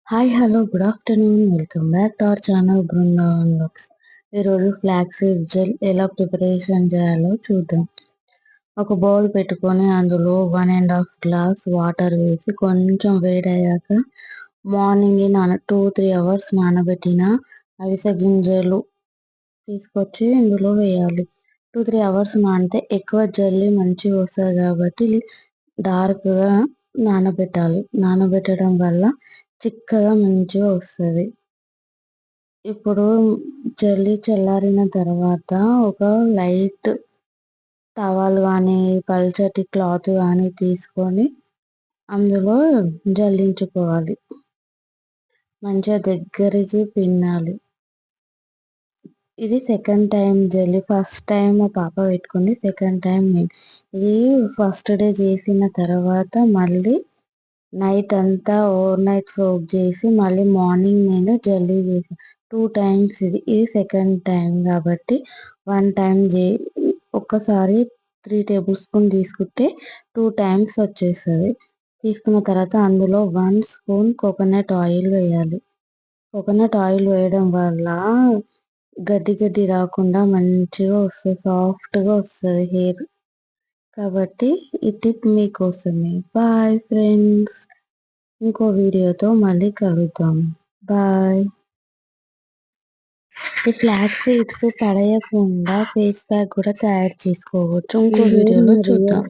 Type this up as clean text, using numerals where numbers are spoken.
Hi! Hello! Good afternoon. Welcome back to our channel Brindavan vlogs. ఈరోజు flax seed gel ఎలా preparation చేయాలో చూద్దాం. ఒక బౌల్ పెట్టుకొని అందులో 1½ గ్లాస్ వాటర్ వేసి కొంచెం వేడయ్యాక మార్నింగే 2-3 అవర్స్ నానబెట్టిన అవిసె గింజలు తీసుకొచ్చి ఇందులో వేయాలి. 2-3 అవర్స్ నానితే ఎక్కువ జెల్లీ మంచిగా వస్తుంది కాబట్టి డార్క్‌గా నానబెట్టాలి. నానబెట్టడం వల్ల చిక్కగా మంచిగా వస్తుంది. ఇప్పుడు జెల్లీ చల్లారిన తర్వాత ఒక లైట్ టవల్ కానీ పల్చటి క్లాత్ కానీ తీసుకొని అందులో జల్లించుకోవాలి. మంచిగా దగ్గరికి పిండాలి. ఇది second time jelly. First time మా పాప పెట్టుకుంది. సెకండ్ టైం నేను. ఇది ఫస్ట్ డే చేసిన తర్వాత మళ్ళీ నైట్ అంతా ఓవర్ నైట్ సోక్ చేసి మళ్ళీ మార్నింగ్ నేను జల్లీ చేసాను. 2 టైమ్స్ ఇది సెకండ్ టైం కాబట్టి 1 టైం ఒక్కసారి 3 టేబుల్ స్పూన్ తీసుకుంటే 2 టైమ్స్ వచ్చేస్తుంది. తీసుకున్న తర్వాత అందులో 1 స్పూన్ కోకోనట్ ఆయిల్ వేయాలి. కోకోనట్ ఆయిల్ వేయడం వల్ల గడ్డి రాకుండా మంచిగా వస్తుంది, సాఫ్ట్గా వస్తుంది హెయిర్. కాబట్టి ఈ టిప్ మీకోసమే. Bye friends. ఇంకో వీడియోతో మళ్ళీ కలుద్దాం. బాయ్. ఈ ఫ్లాక్స్ సీడ్స్ పడేయకుండా ఫేస్ ప్యాక్ కూడా తయారు చేసుకోవచ్చు. ఇంకో వీడియోలో చూద్దాం.